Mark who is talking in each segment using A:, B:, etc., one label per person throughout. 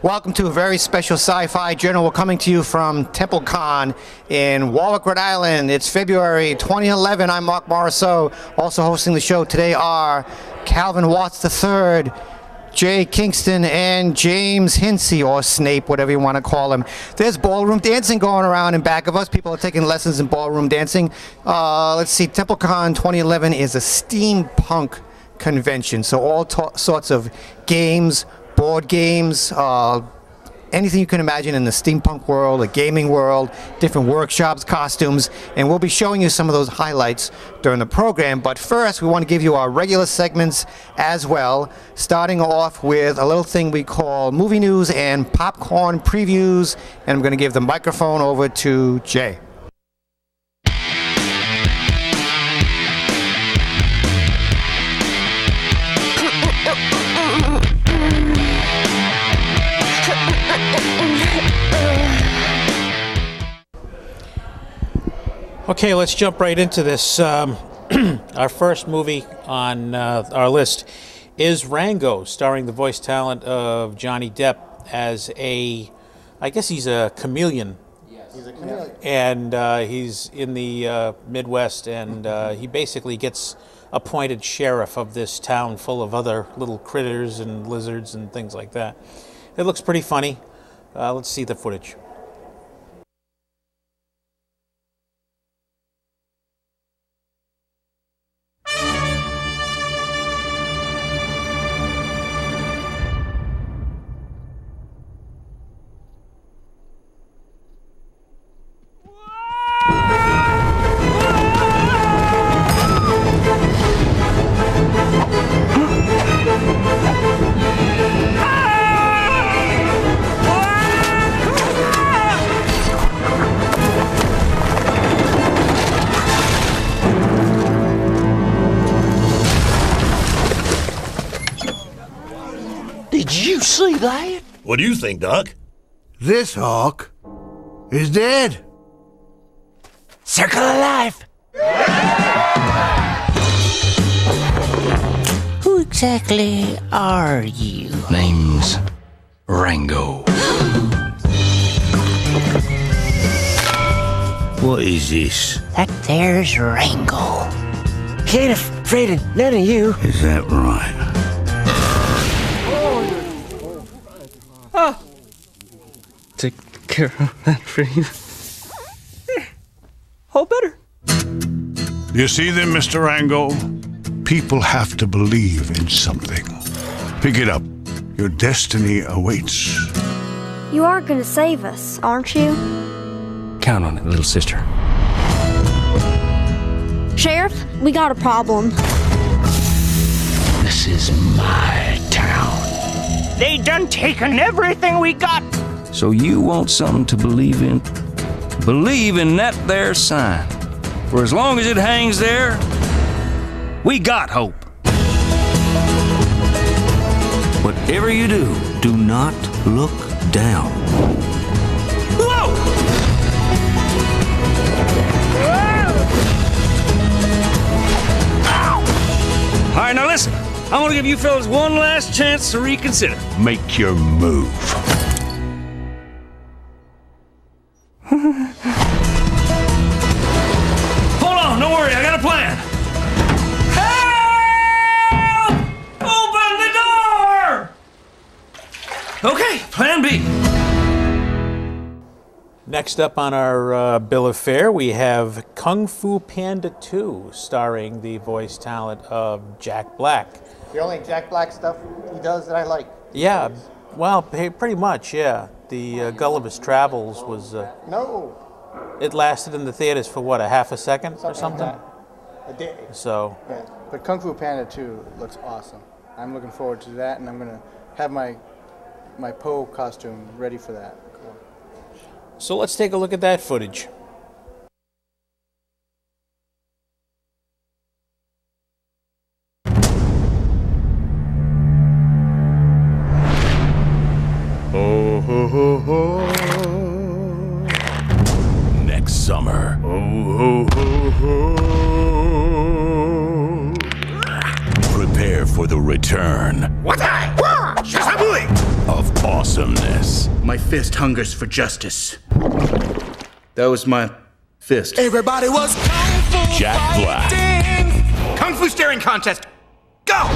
A: Welcome to a very special Sci-Fi Journal. We're coming to you from Templecon in Warwick, Rhode Island. It's February 2011. I'm Marc Morisseau. Also hosting the show today are Calvin Watts III, Jay Kingston, and James Hinsey, or Snape, whatever you want to call him. There's ballroom dancing going around in back of us. People are taking lessons in ballroom dancing. Let's see, Templecon 2011 is a steampunk convention, so all sorts of games, board games, anything you can imagine in the steampunk world, the gaming world, different workshops, costumes, and we'll be showing you some of those highlights during the program. But first, we want to give you our regular segments as well, starting off with a little thing we call movie news and popcorn previews, and I'm going to give the microphone over to Jay.
B: Okay, let's jump right into this. Our first movie on our list is Rango, starring the voice talent of Johnny Depp as I guess he's a chameleon.
A: Yes. He's a chameleon.
B: And he's in the Midwest, and he basically gets appointed sheriff of this town full of other little critters and lizards and things like that. It looks pretty funny. Let's see the footage.
C: Did you see that?
D: What do you think, Doc?
E: This hawk is dead.
C: Circle of life. Who exactly are you?
F: Name's Rango.
D: What is this?
C: That there's Rango. He ain't afraid of none of you.
D: Is that right?
F: Take care of that for you.
C: All better.
E: You see them, Mr. Rango? People have to believe in something. Pick it up. Your destiny awaits.
G: You are gonna save us, aren't you?
F: Count on it, little sister.
G: Sheriff, we got a problem.
F: This is my town.
C: They done taken everything we got.
F: So you want something to believe in? Believe in that there sign. For as long as it hangs there, we got hope. Whatever you do, do not look down.
C: Whoa!
F: All right, now listen. I want to give you fellas one last chance to reconsider.
E: Make your move.
F: Hold on, don't worry, I got a plan. Help! Open the door! Okay, plan B.
B: Next up on our bill of fare, we have Kung Fu Panda 2, starring the voice talent of Jack Black.
A: The only Jack Black stuff he does that I like.
B: Yeah, well, pretty much, yeah. The Gulliver's Travels was...
A: No.
B: It lasted in the theaters for, what, a half a second or something?
A: Like that. A day.
B: So...
H: Yeah, but Kung Fu Panda 2 looks awesome. I'm looking forward to that, and I'm going to have my Po costume ready for that. Cool.
B: So let's take a look at that footage.
D: Ho, ho, ho, ho. Next summer. Ho, ho, ho, ho. Prepare for the return of awesomeness.
I: My fist hungers for justice. That was my fist.
J: Everybody was Kung Fu
D: Jack Black.
J: fighting.
I: Kung Fu staring contest. Go!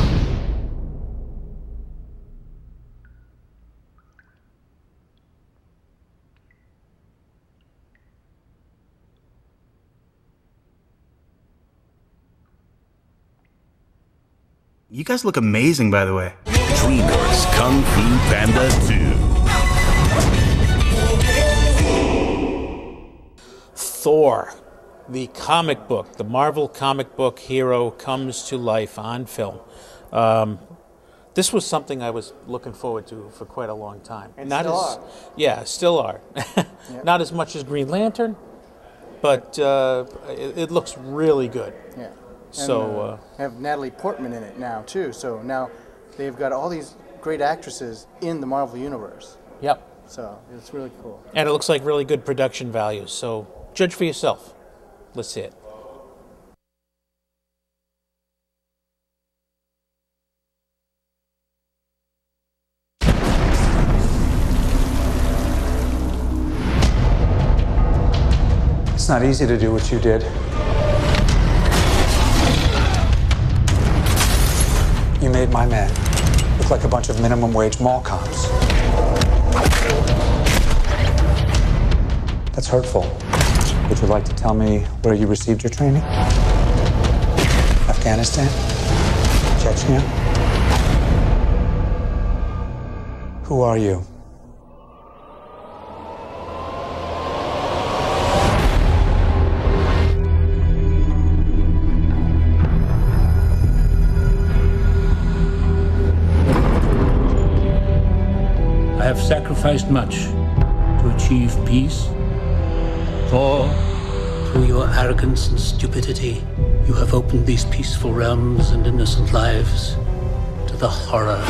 I: You guys look amazing, by the way.
D: DreamWorks Kung Fu Panda 2.
B: Thor, the comic book, the Marvel comic book hero comes to life on film. This was something I was looking forward to for quite a long time.
A: And still are.
B: Yeah, still are. Not as much as Green Lantern, but it looks really good.
H: Yeah. And,
B: So
H: have Natalie Portman in it now too. So now they've got all these great actresses in the Marvel universe.
B: Yep.
H: So it's really cool.
B: And it looks like really good production value. So judge for yourself. Let's see it.
K: It's not easy to do what you did. You made my men look like a bunch of minimum wage mall cops. That's hurtful. Would you like to tell me where you received your training? Afghanistan? Chechnya? Who are you?
L: I have sacrificed much to achieve peace. For, through your arrogance and stupidity, you have opened these peaceful realms and innocent lives to the horror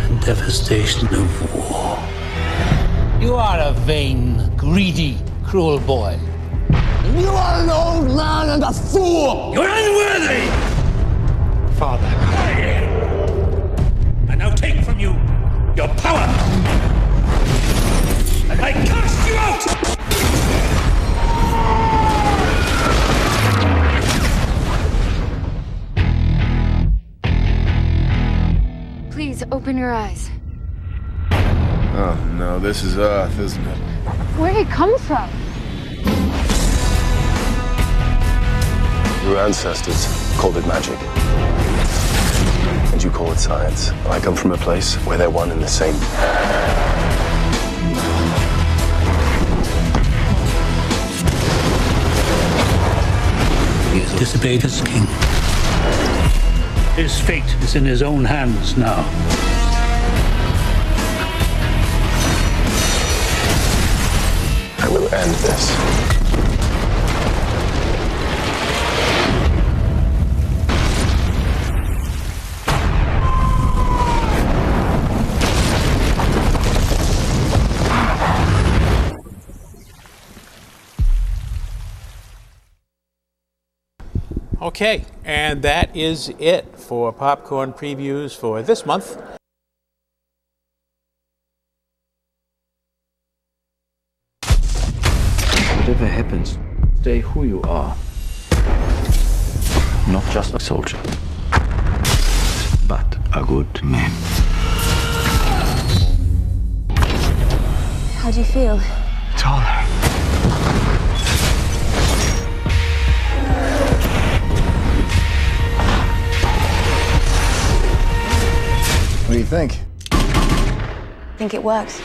L: and devastation of war.
M: You are a vain, greedy, cruel boy. You are an old man and a fool!
L: You're unworthy!
A: Father.
L: I now take from you your power! And I cast you out!
N: Please, open your eyes.
O: Oh, no, this is Earth, isn't it?
N: Where'd it come from?
O: Your ancestors called it magic. And you call it science. I come from a place where they're one and the same.
L: He has disobeyed his king. His fate is in his own hands now.
O: I will end this.
B: Okay, and that is it for popcorn previews for this month.
P: Whatever happens, stay who you are. Not just a soldier, but a good man.
N: How do you feel?
P: Taller.
H: What do you think?
N: I think it works.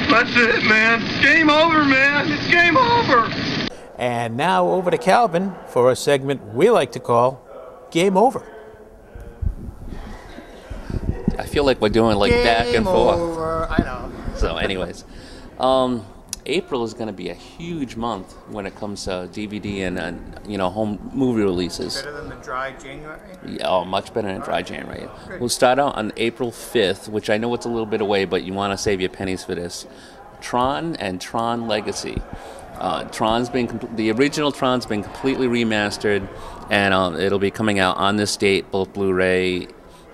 J: That's it, man. It's game over, man. It's game over.
B: And now over to Calvin for a segment we like to call Game Over.
Q: I feel like we're doing like back and forth.
A: Over. I know.
Q: So anyways, April is going to be a huge month when it comes to DVD and you know, home movie releases.
A: Better than the dry January?
Q: Yeah, oh, much better than dry January. We'll start out on April 5th, which I know it's a little bit away, but you want to save your pennies for this. Tron and Tron Legacy. The original Tron's been completely remastered, and it'll be coming out on this date, both Blu-ray,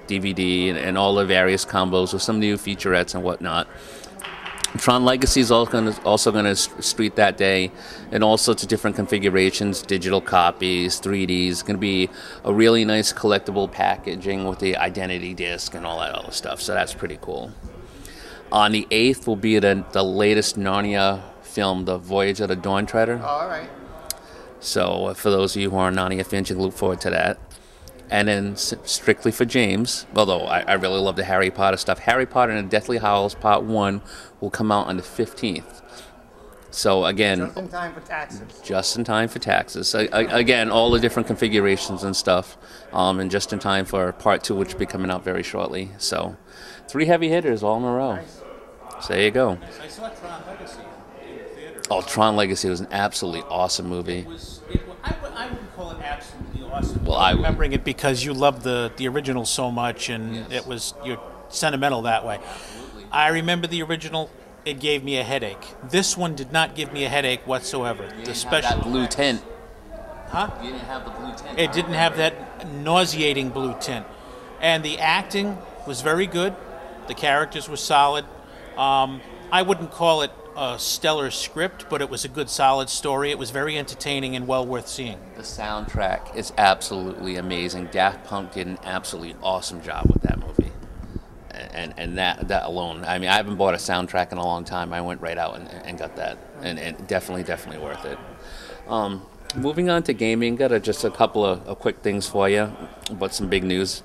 Q: DVD, and all the various combos with some new featurettes and whatnot. Tron Legacy is also going to street that day in all sorts of different configurations, digital copies, 3Ds. It's going to be a really nice collectible packaging with the identity disc and all that other stuff, so that's pretty cool. On the 8th will be the latest Narnia film, The Voyage of the Dawn Treader.
A: Oh, all right.
Q: So for those of you who are Narnia fans, you can look forward to that. And then strictly for James, although I really love the Harry Potter stuff, Harry Potter and the Deathly Hallows Part 1 will come out on the 15th. So again...
A: Just in time for taxes.
Q: Just in time for taxes. Again, all the different configurations and stuff. And just in time for Part 2, which will be coming out very shortly. So 3 heavy hitters all in a row. Nice. So there you go.
B: I saw Tron Legacy in the theater.
Q: Oh, Tron Legacy was an absolutely awesome movie.
B: I wouldn't call it absolutely awesome.
Q: Well,
B: I'm remembering it because you loved the original so much, and you're sentimental that way. I remember the original. It gave me a headache. This one did not give me a headache whatsoever.
Q: You didn't have that blue tint.
B: Huh?
Q: You didn't have the blue tint.
B: It didn't have that nauseating blue tint. And the acting was very good. The characters were solid. I wouldn't call it a stellar script, but it was a good, solid story. It was very entertaining and well worth seeing.
Q: The soundtrack is absolutely amazing. Daft Punk did an absolutely awesome job with that movie. And that alone, I mean, I haven't bought a soundtrack in a long time. I went right out and got that, and definitely worth it. Moving on to gaming, got just a couple of quick things for you, but some big news.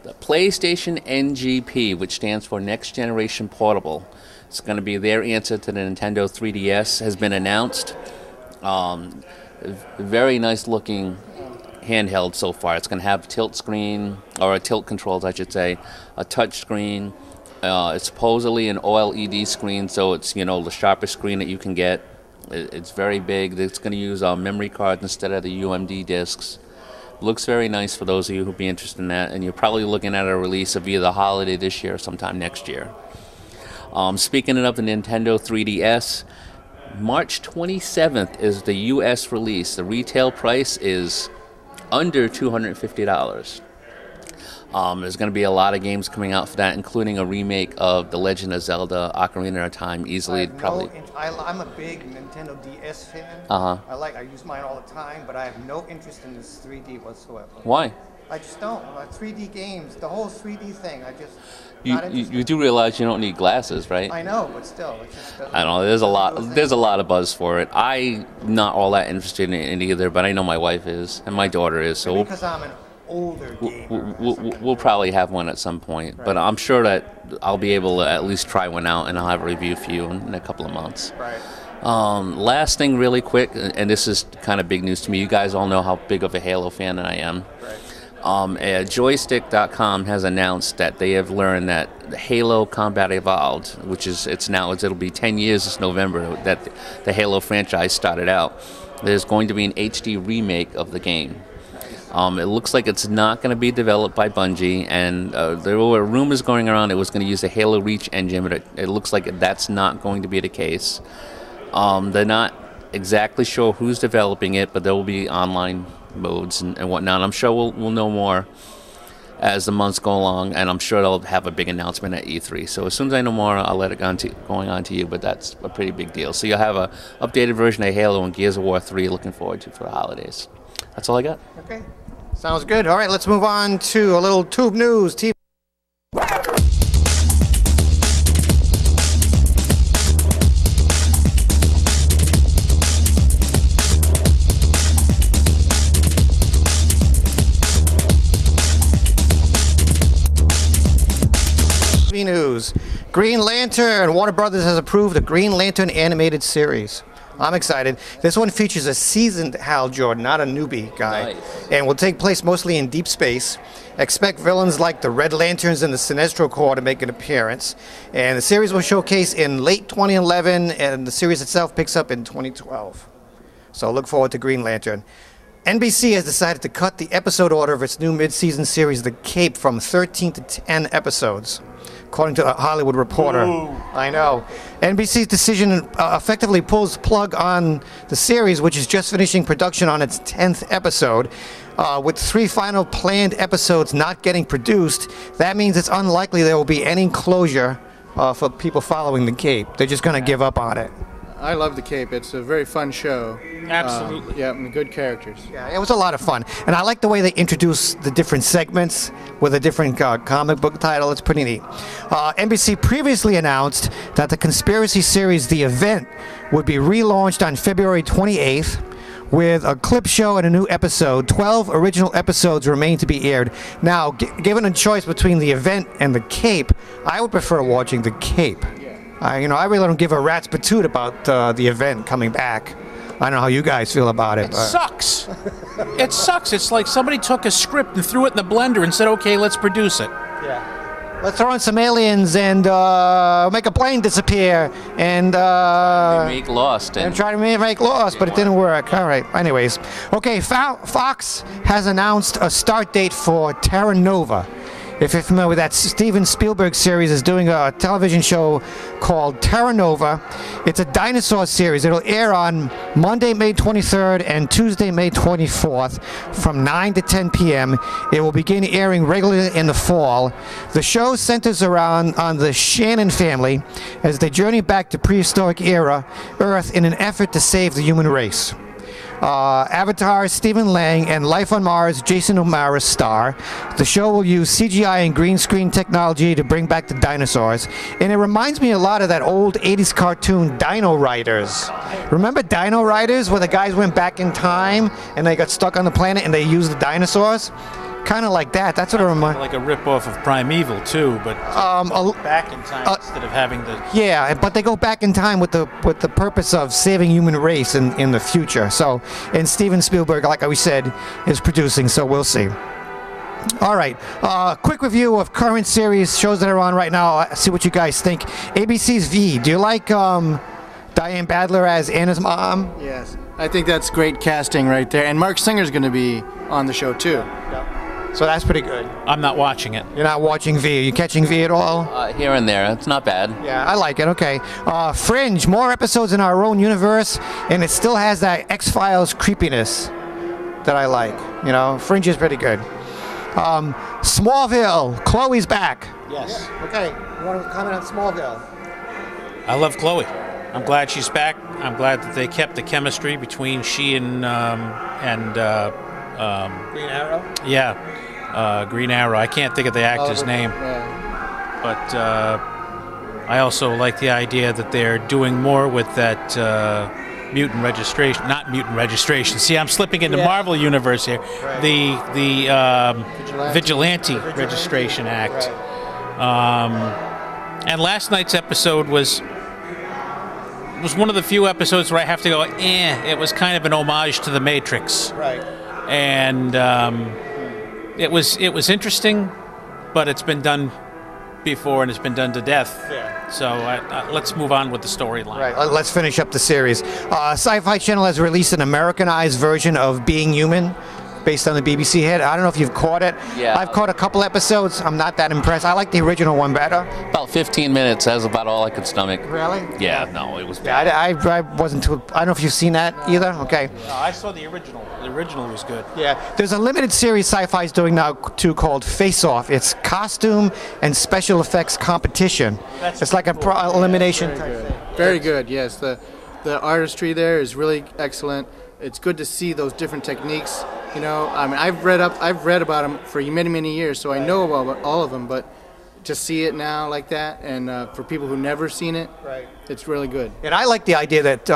Q: The PlayStation NGP, which stands for Next Generation Portable, it's going to be their answer to the Nintendo 3DS, has been announced. Very nice looking handheld so far. It's going to have tilt controls, I should say, a touch screen. It's supposedly an OLED screen, so it's, you know, the sharpest screen that you can get. It's very big. It's going to use memory cards instead of the UMD discs. Looks very nice for those of you who'd be interested in that, and you're probably looking at a release of either the holiday this year or sometime next year. Speaking of the Nintendo 3DS, March 27th is the U.S. release. The retail price is under $250. There's going to be a lot of games coming out for that, including a remake of The Legend of Zelda: Ocarina of Time.
A: I'm a big Nintendo DS fan. I use mine all the time, but I have no interest in this 3D whatsoever.
Q: Why?
A: I just don't. 3D games, the whole 3D thing,
Q: You do realize you don't need glasses, right?
A: I know, but still, it just doesn't.
Q: I don't know. There's a lot of buzz for it. I'm not all that interested in it either, but I know my wife is and my daughter is. So
A: because I'm an older gamer.
Q: We'll probably have one at some point, but I'm sure that I'll be able to at least try one out, and I'll have a review for you in a couple of months.
A: Right.
Q: Last thing really quick, and this is kind of big news to me. You guys all know how big of a Halo fan I am.
A: Right.
Q: Joystick.com has announced that they have learned that Halo Combat Evolved, which it'll be 10 years this November that the Halo franchise started out. There's going to be an HD remake of the game. It looks like it's not going to be developed by Bungie, and there were rumors going around it was going to use the Halo Reach engine, but it looks like that's not going to be the case. They're not exactly sure who's developing it, but there will be online modes and whatnot. I'm sure we'll know more as the months go along, and I'm sure they'll have a big announcement at E3. So as soon as I know more, I'll let it going on to you, but that's a pretty big deal. So you'll have an updated version of Halo and Gears of War 3 looking forward to for the holidays. That's all I got.
A: Okay. Sounds good. All right, let's move on to a little tube news. News. Green Lantern. Warner Brothers has approved a Green Lantern animated series. I'm excited. This one features a seasoned Hal Jordan, not a newbie guy, and will take place mostly in deep space. Expect villains like the Red Lanterns and the Sinestro Corps to make an appearance. And the series will showcase in late 2011, and the series itself picks up in 2012. So look forward to Green Lantern. NBC has decided to cut the episode order of its new mid-season series, The Cape, from 13 to 10 episodes, according to a Hollywood Reporter. Ooh. I know. NBC's decision effectively pulls the plug on the series, which is just finishing production on its 10th episode. With 3 final planned episodes not getting produced, that means it's unlikely there will be any closure for people following The Cape. They're just going to give up on it.
H: I love The Cape. It's a very fun show.
B: Absolutely.
H: Yeah, and good characters.
A: Yeah, it was a lot of fun. And I like the way they introduce the different segments with a different comic book title. It's pretty neat. NBC previously announced that the conspiracy series The Event would be relaunched on February 28th with a clip show and a new episode. 12 original episodes remain to be aired. Now, given a choice between The Event and The Cape, I would prefer watching The Cape. I really don't give a rat's patoot about The Event coming back. I don't know how you guys feel about it.
B: It sucks. It sucks. It's like somebody took a script and threw it in the blender and said, okay, let's produce it.
A: Yeah. Let's throw in some aliens and make a plane disappear and
Q: make Lost.
A: And try to make Lost, but it didn't work. All right. Anyways. Okay, Fox has announced a start date for Terra Nova. If you're familiar with that, Steven Spielberg series is doing a television show called Terra Nova. It's a dinosaur series. It'll air on Monday, May 23rd and Tuesday, May 24th from 9 to 10 p.m. It will begin airing regularly in the fall. The show centers around on the Shannon family as they journey back to prehistoric era Earth in an effort to save the human race. Avatar, Stephen Lang, and Life on Mars, Jason O'Mara star. The show will use CGI and green screen technology to bring back the dinosaurs. And it reminds me a lot of that old 80s cartoon Dino Riders. Remember Dino Riders, where the guys went back in time and they got stuck on the planet and they used the dinosaurs? Kind of like that. That's what it reminds me.
B: Like a rip-off of Primeval, too, but back in time instead of having the...
A: Yeah, but they go back in time with the purpose of saving human race in the future. So, and Steven Spielberg, like we said, is producing, so we'll see. All right, quick review of current series, shows that are on right now. See what you guys think. ABC's V. Do you like Diane Badler as Anna's mom?
H: Yes, I think that's great casting right there. And Mark Singer's going to be on the show, too.
A: Yep. So that's pretty good.
B: I'm not watching it.
A: You're not watching V. Are you catching V at all?
Q: Here and there. It's not bad.
A: Yeah, I like it. Okay. Fringe, more episodes in our own universe, and it still has that X-Files creepiness that I like. You know, Fringe is pretty good. Smallville, Chloe's back.
B: Yes.
A: Okay. You want to comment on Smallville?
B: I love Chloe. I'm glad she's back. I'm glad that they kept the chemistry between she and
A: Green Arrow?
B: Yeah, Green Arrow. I can't think of the actor's name.
H: Yeah.
B: But I also like the idea that they're doing more with that mutant registration. Not mutant registration. See, I'm slipping into Marvel Universe here. Right. The Vigilante Registration Act.
H: Right.
B: And last night's episode was one of the few episodes where I have to go, it was kind of an homage to The Matrix.
A: Right.
B: And it was interesting, but it's been done before and it's been done to death.
A: Yeah.
B: So let's move on with the storyline.
A: Right. Let's finish up the series. Sci-Fi Channel has released an Americanized version of Being Human, based on the BBC hit. I don't know if you've caught it.
Q: Yeah.
A: I've caught a couple episodes. I'm not that impressed. I like the original one better.
Q: About 15 minutes. That's about all I could stomach.
A: Really?
Q: Yeah, no, it was
A: bad. Yeah, I wasn't too... I don't know if you've seen that either. Okay.
B: No, I saw the original. The original was good.
A: Yeah. There's a limited series Sci-Fi's doing now, too, called Face Off. It's costume and special effects competition. It's like cool. Elimination type thing.
H: Very good, yes. The artistry there is really excellent. It's good to see those different techniques. You know, I mean, I've read about them for many years, so I know about all of them. But to see it now like that, and for people who never seen it, it's really good.
A: And I like the idea that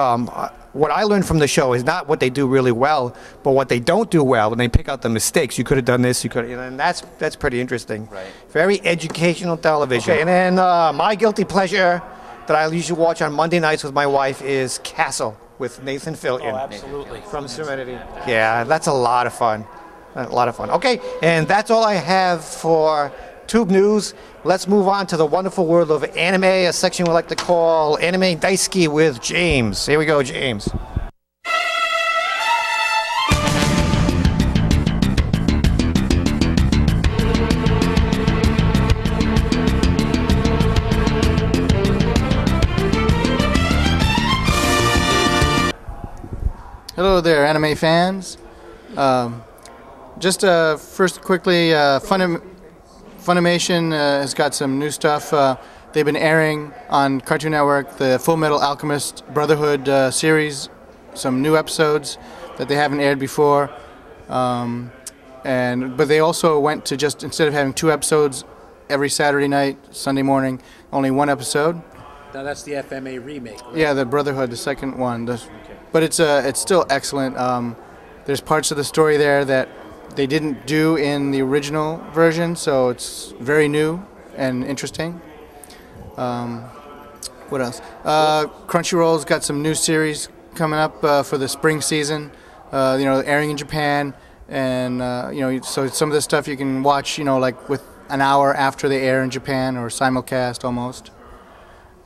A: what I learned from the show is not what they do really well, but what they don't do well. When they pick out the mistakes, you could have done this, you could, and that's pretty interesting.
Q: Right.
A: Very educational television. Okay, and then my guilty pleasure. that I usually watch on Monday nights with my wife is Castle with Nathan Fillion.
B: Oh, absolutely.
A: From Serenity. Yeah, that's a lot of fun. A lot of fun. Okay, and that's all I have for Tube News. Let's move on to the wonderful world of anime, a section we like to call Anime Daisuki with James. Here we go, James.
H: Hello there, anime fans. Just first quickly, Funimation has got some new stuff. They've been airing on Cartoon Network the Full Metal Alchemist Brotherhood series, some new episodes that they haven't aired before. But they also went to just, instead of having 2 episodes every Saturday night, Sunday morning, only 1 episode.
B: Now that's the FMA remake, right?
H: Yeah, the Brotherhood, the second one. But it's still excellent. There's parts of the story there that they didn't do in the original version, so it's very new and interesting. What else? Crunchyroll's got some new series coming up for the spring season. Airing in Japan, and so some of the stuff you can watch, like with an hour after they air in Japan, or simulcast almost.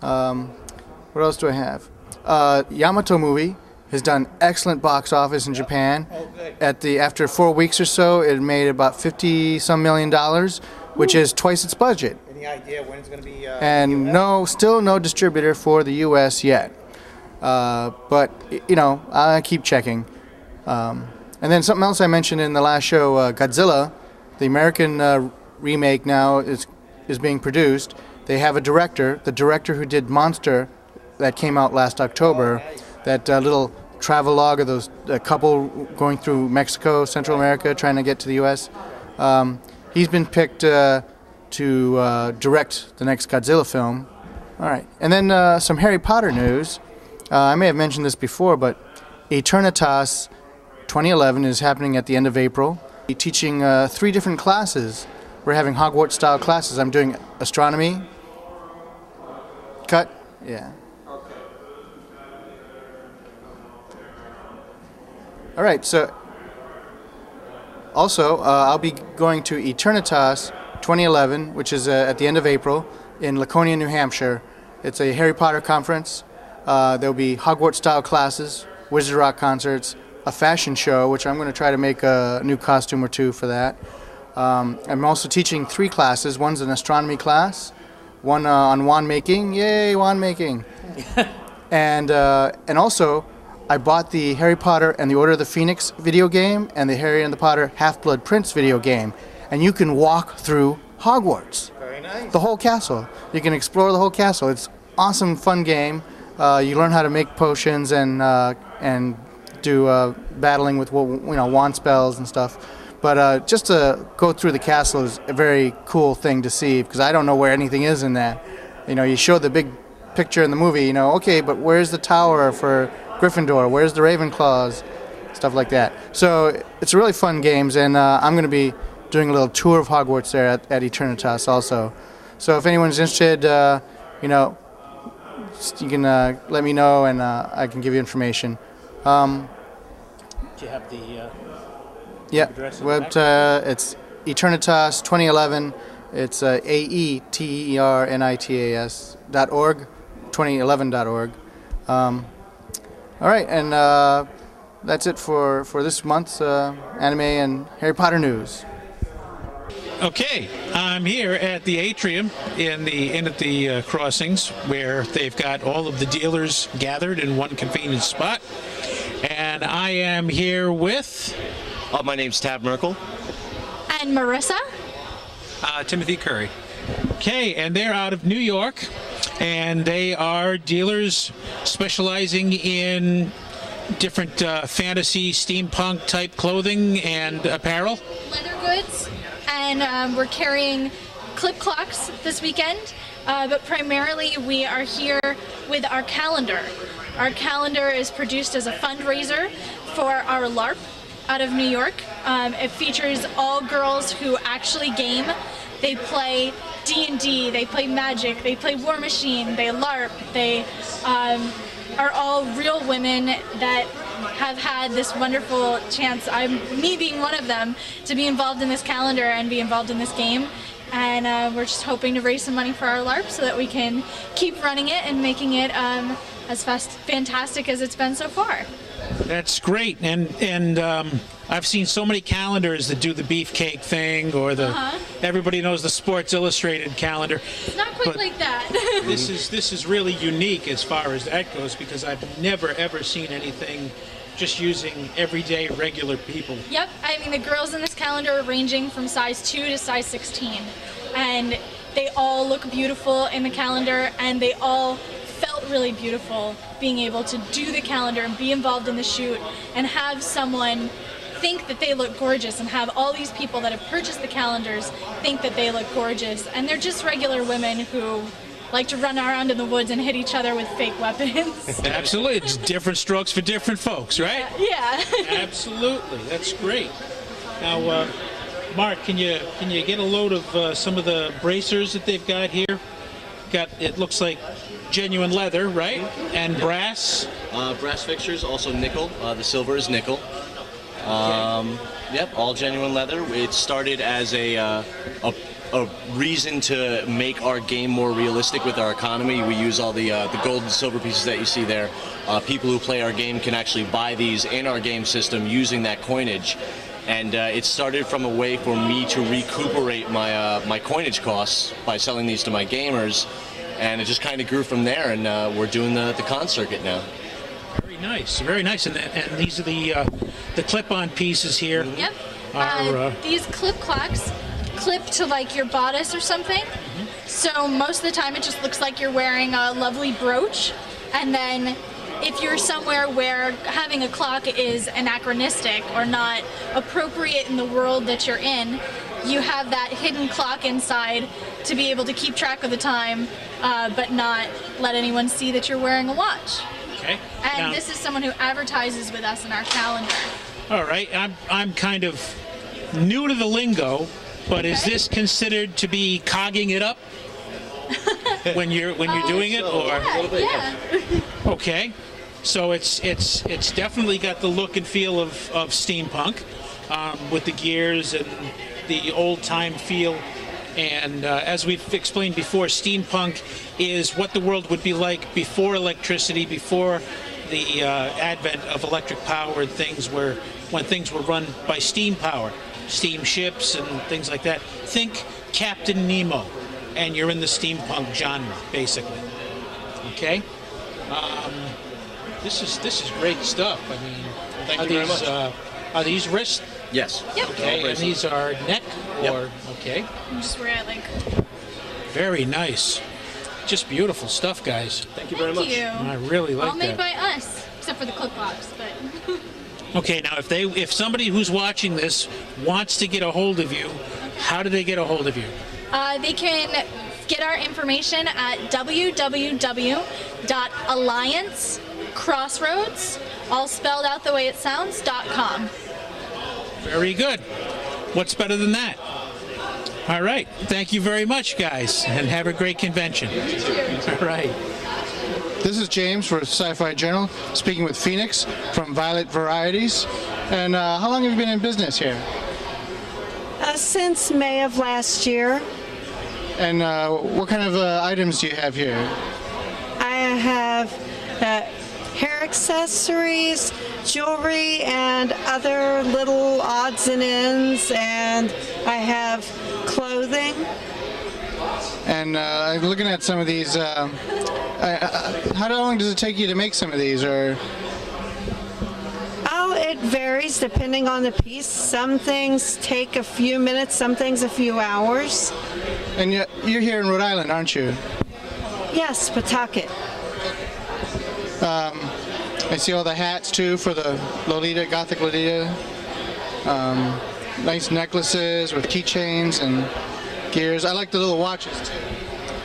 H: What else do I have? Yamato movie has done excellent box office in Japan. After 4 weeks or so, it made about $50-some million, which is twice its budget.
A: Any idea when it's going to be?
H: And still no distributor for the U.S. yet. But I keep checking. And then something else I mentioned in the last show, Godzilla, the American remake now is being produced. They have a director, the director who did Monster, that came out last October. That little travelogue of those couple going through Mexico, Central America, trying to get to the U.S. He's been picked to direct the next Godzilla film. All right. And then some Harry Potter news. I may have mentioned this before, but Eternitas 2011 is happening at the end of April. We're teaching 3 different classes. We're having Hogwarts-style classes. I'm doing astronomy. Cut? Yeah. All right, so also I'll be going to Eternitas 2011, which is at the end of April in Laconia, New Hampshire. It's a Harry Potter conference. There'll be Hogwarts-style classes, Wizard Rock concerts, a fashion show, which I'm going to try to make a new costume or 2 for that. I'm also teaching 3 classes. One's an astronomy class, one on wand making. Yay, wand making! And also, I bought the Harry Potter and the Order of the Phoenix video game and the Harry and the Potter Half-Blood Prince video game. And you can walk through Hogwarts.
A: Very nice.
H: The whole castle. You can explore the whole castle. It's awesome, fun game. You learn how to make potions and do battling with wand spells and stuff. But just to go through the castle is a very cool thing to see, because I don't know where anything is in that. You show the big picture in the movie, okay, but where's the tower for Gryffindor? Where's the Ravenclaws? Stuff like that. So it's really fun games, and I'm going to be doing a little tour of Hogwarts there at Eternitas also. So if anyone's interested, you can let me know, and I can give you information.
B: Do you have the address?
H: It's Eternitas 2011. It's AETERNITAS.org, 2011.org. All right, and that's it for this month's anime and Harry Potter news.
B: Okay, I'm here at the atrium in the crossings, where they've got all of the dealers gathered in one convenient spot, and I am here with.
R: My name's Tab Merkel.
S: And Marissa.
B: Timothy Curry. Okay, and they're out of New York, and they are dealers specializing in different fantasy, steampunk type clothing and apparel.
S: Leather goods, and we're carrying clip clocks this weekend, but primarily we are here with our calendar. Our calendar is produced as a fundraiser for our LARP out of New York. It features all girls who actually game. They play D&D, they play Magic, they play War Machine, they LARP, they are all real women that have had this wonderful chance, me being one of them, to be involved in this calendar and be involved in this game. And we're just hoping to raise some money for our LARP so that we can keep running it and making it as fantastic as it's been so far.
B: That's great, and I've seen so many calendars that do the beefcake thing, or the everybody knows the Sports Illustrated calendar.
S: It's not quite like that.
B: This is really unique as far as that goes, because I've never ever seen anything just using everyday regular people.
S: Yep, I mean the girls in this calendar are ranging from size 2 to size 16, and they all look beautiful in the calendar, and they all felt really beautiful being able to do the calendar and be involved in the shoot and have someone think that they look gorgeous, and have all these people that have purchased the calendars think that they look gorgeous, and they're just regular women who like to run around in the woods and hit each other with fake weapons.
B: Absolutely, it's different strokes for different folks, right?
S: Yeah.
B: Absolutely, that's great. Now, Mark, can you get a load of some of the bracers that they've got here? It looks like genuine leather, right? And brass.
R: Brass fixtures, also nickel. The silver is nickel. Yep, all genuine leather. It started as a reason to make our game more realistic with our economy. We use all the gold and silver pieces that you see there. People who play our game can actually buy these in our game system using that coinage. And it started from a way for me to recuperate my coinage costs by selling these to my gamers. And it just kind of grew from there, and we're doing the con circuit now.
B: Very nice, very nice. And these are the clip-on pieces here.
S: Yep. These clip clocks clip to like your bodice or something. So most of the time it just looks like you're wearing a lovely brooch. And then if you're somewhere where having a clock is anachronistic or not appropriate in the world that you're in, you have that hidden clock inside to be able to keep track of the time, but not let anyone see that you're wearing a watch.
B: Okay.
S: And
B: now,
S: this is someone who advertises with us in our calendar.
B: All right. I'm kind of new to the lingo, but is this considered to be cogging it up when you're doing it, or?
S: Yeah.
B: Okay. So it's definitely got the look and feel of steampunk, with the gears and the old-time feel. And as we've explained before, steampunk is what the world would be like before electricity, before the advent of electric-powered things, when things were run by steam power, steamships and things like that. Think Captain Nemo, and you're in the steampunk genre, basically. Okay. This is great stuff. I mean,
R: Thank you very much.
B: Are these wrist?
R: Yes.
S: Yep.
B: Okay, and these are neck, or okay.
S: I'm just wearing like.
B: Very nice. Just beautiful stuff, guys.
R: Thank you very much.
S: Thank you.
B: I really like
S: all
B: that.
S: made by us, except for the clip box, but.
B: Okay, now if somebody who's watching this wants to get a hold of you, how do they get a hold of you?
S: They can get our information at www.alliancecrossroads, all spelled out the way it sounds, .com.
B: Very good. What's better than that? All right. Thank you very much, guys, and have a great convention. All right.
H: This is James for Sci-Fi Journal, speaking with Phoenix from Violet Varieties. And how long have you been in business here?
T: Since May of last year.
H: And what kind of items do you have here?
T: I have hair accessories, jewelry, and other little odds and ends, and I have clothing.
H: And I'm looking at some of these. How long does it take you to make some of these, or?
T: Oh, it varies depending on the piece. Some things take a few minutes, some things a few hours.
H: And you're here in Rhode Island, aren't you?
T: Yes, Pawtucket.
H: I see all the hats too for the Lolita, Gothic Lolita. Nice necklaces with keychains and gears. I like the little watches too.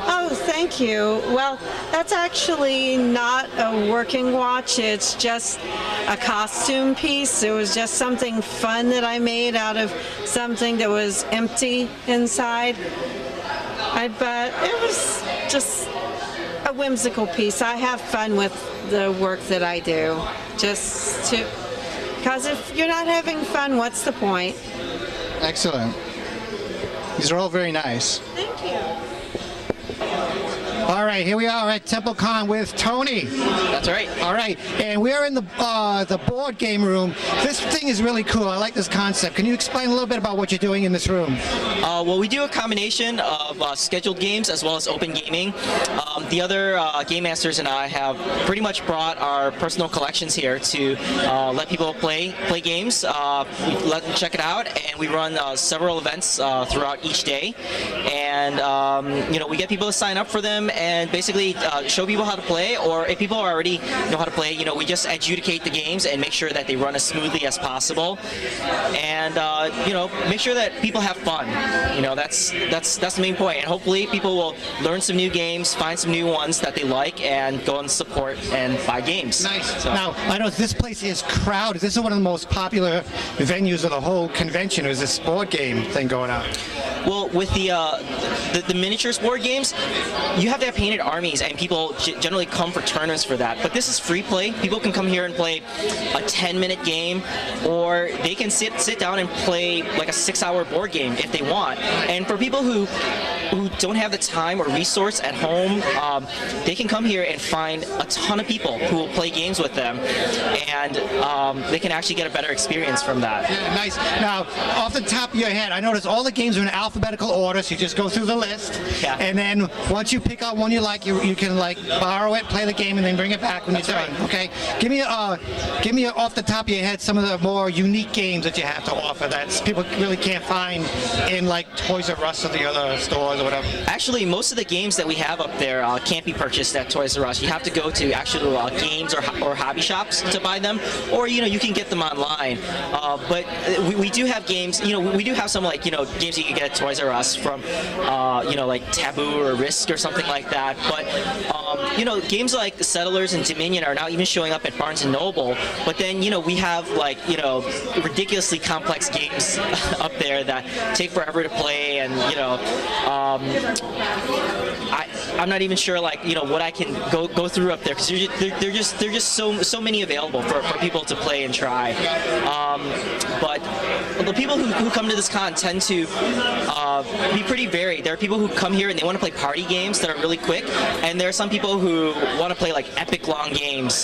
T: Oh, thank you. Well, that's actually not a working watch. It's just a costume piece. It was just something fun that I made out of something that was empty inside. But it was just a whimsical piece. I have fun with the work that I do, because if you're not having fun, what's the point?
H: Excellent. These are all very nice.
T: Thank you.
A: All right, here we are at Templecon with Tony.
U: That's right.
A: All right, and we're in the board game room. This thing is really cool. I like this concept. Can you explain a little bit about what you're doing in this room?
U: Well, we do a combination of scheduled games as well as open gaming. The other game masters and I have pretty much brought our personal collections here to let people play games. We let them check it out, and we run several events throughout each day. And we get people to sign up for them and basically show people how to play, or if people already know how to play, we just adjudicate the games and make sure that they run as smoothly as possible, and make sure that people have fun. That's the main point, and hopefully people will learn some new games, find some new ones that they like, and go and support and buy games.
A: Nice. So. Now, I know this place is crowded. This is one of the most popular venues of the whole convention. Is this board game thing going on?
U: Well, with the miniatures board games, you have to have painted armies, and people generally come for tournaments for that. But this is free play. People can come here and play a 10-minute game, or they can sit down and play like a 6-hour board game if they want. And for people who don't have the time or resource at home, they can come here and find a ton of people who will play games with them, and they can actually get a better experience from that.
A: Yeah, nice. Now, off the top of your head, I noticed all the games are in alphabetical order, so you just go through the list, and then once you pick out one you like, you can borrow it, play the game, and then bring it back when you're done. Okay, give me off the top of your head some of the more unique games that you have to offer that people really can't find in Toys R Us or the other stores or whatever.
U: Actually, most of the games that we have up there can't be purchased at Toys R Us. You have to go to actual games or hobby shops to buy them, or you can get them online. But we do have games. We do have some games you can get at Toys R Us from like Taboo or Risk or something like that. But games like the Settlers and Dominion are now even showing up at Barnes & Noble. But then we have ridiculously complex games up there that take forever to play, and I'm not even sure what I can go through up there, because they're just so many available for people to play and try. But the people who come to this con tend to be pretty varied. There are people who come here and they want to play party games that are really quick, and there are some people who want to play epic long games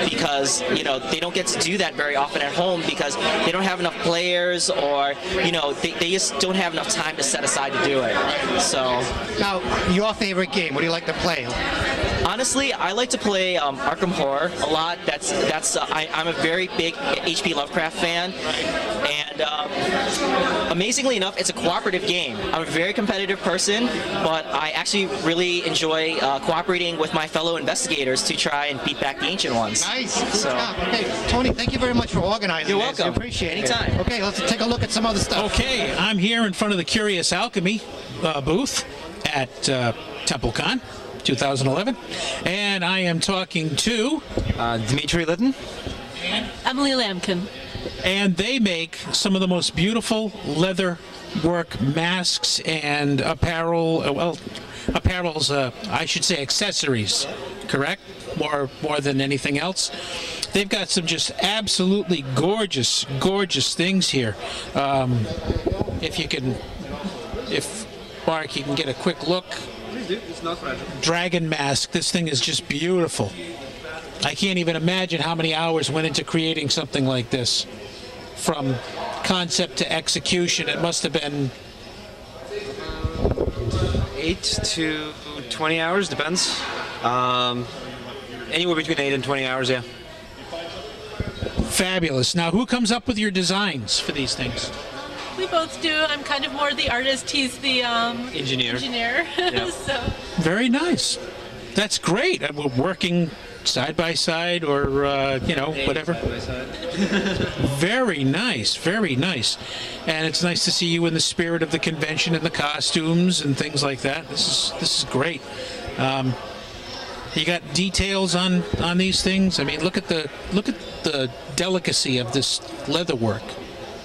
U: because they don't get to do that very often at home because they don't have enough players, or they just don't have enough time to set aside to do it. So
A: now, your favorite game? What do you like to play?
U: Honestly, I like to play Arkham Horror a lot. I'm a very big H.P. Lovecraft fan, and amazingly enough, it's a cooperative game. I'm a very competitive person, but I actually really enjoy cooperating with my fellow investigators to try and beat back the Ancient Ones.
A: Nice. Good job. Okay, Tony, thank you very much for organizing.
U: You're welcome.
A: I appreciate it.
U: Anytime.
A: Okay, let's take a look at some other stuff.
B: Okay, I'm here in front of the Curious Alchemy booth at Templecon 2011, and I am talking to
V: Dmitry Litton,
W: Emily Lamkin,
B: and they make some of the most beautiful leather work masks and apparel. Apparel's I should say accessories, correct? More than anything else. They've got some just absolutely gorgeous things here. If Mark, you can get a quick look.
V: It's not fragile.
B: Dragon mask. This thing is just beautiful. I can't even imagine how many hours went into creating something like this. From concept to execution, it must have been
V: 8 to 20 hours, depends. Anywhere between 8 and 20 hours, yeah.
B: Fabulous. Now, who comes up with your designs for these things?
W: We both do. I'm kind of more the artist. He's the
V: engineer.
W: Yeah. So.
B: Very nice. That's great. We're working side by side, or whatever.
V: Side by side.
B: Very nice. Very nice. And it's nice to see you in the spirit of the convention and the costumes and things like that. This is great. You got details on these things. I mean, look at the delicacy of this leather work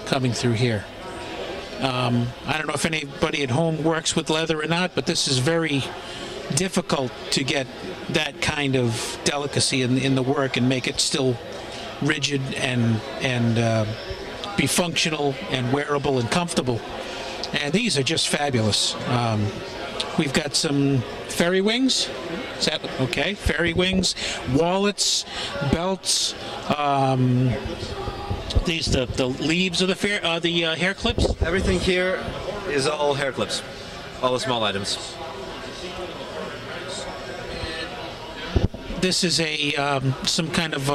B: coming through here. I don't know if anybody at home works with leather or not, but this is very difficult to get that kind of delicacy in the work and make it still rigid and be functional and wearable and comfortable. And these are just fabulous. We've got some fairy wings. Is that okay? Fairy wings, wallets, belts. These the leaves of the hair clips.
V: Everything here is all hair clips, all the small items.
B: This is a some kind of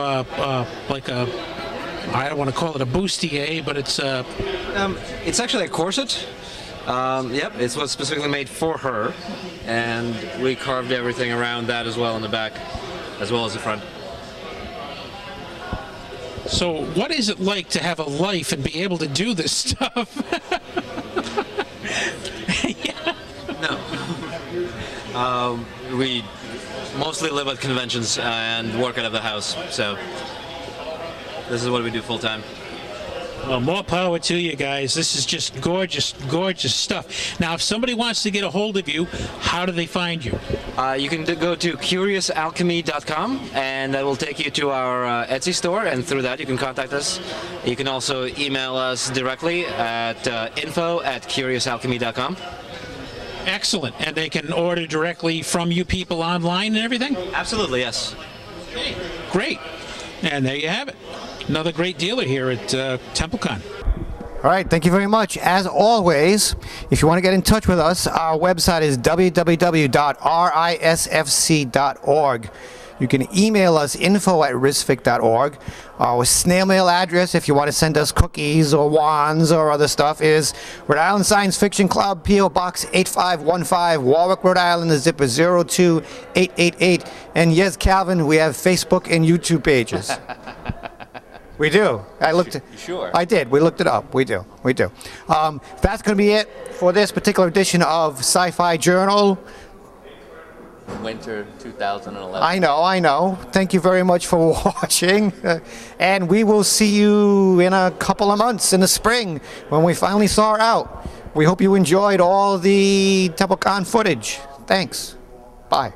B: like a, I don't want to call it a bustier, but
V: it's actually a corset. Yep, it was specifically made for her, and we carved everything around that as well in the back, as well as the front.
B: So what is it like to have a life and be able to do this stuff?
V: No. We mostly live at conventions and work out of the house, so this is what we do full time.
B: Well, more power to you guys. This is just gorgeous, gorgeous stuff. Now, if somebody wants to get a hold of you, how do they find you?
V: You can go to CuriousAlchemy.com, and that will take you to our Etsy store, and through that you can contact us. You can also email us directly at info@CuriousAlchemy.com.
B: Excellent. And they can order directly from you people online and everything?
V: Absolutely, yes.
B: Okay, great. And there you have it. Another great dealer here at Templecon.
A: All right, thank you very much. As always, if you want to get in touch with us, our website is www.risfc.org. You can email us info@risfic.org. Our snail mail address, if you want to send us cookies or wands or other stuff, is Rhode Island Science Fiction Club, P.O. Box 8515, Warwick, Rhode Island. The zip is 02888. And yes, Calvin, we have Facebook and YouTube pages. We do. I looked.
Q: Sure.
A: I did. We looked it up. We do. We do. That's going to be it for this particular edition of Sci-Fi Journal.
Q: Winter 2011.
A: I know. Thank you very much for watching. And we will see you in a couple of months in the spring when we finally saw her out. We hope you enjoyed all the Templecon footage. Thanks. Bye.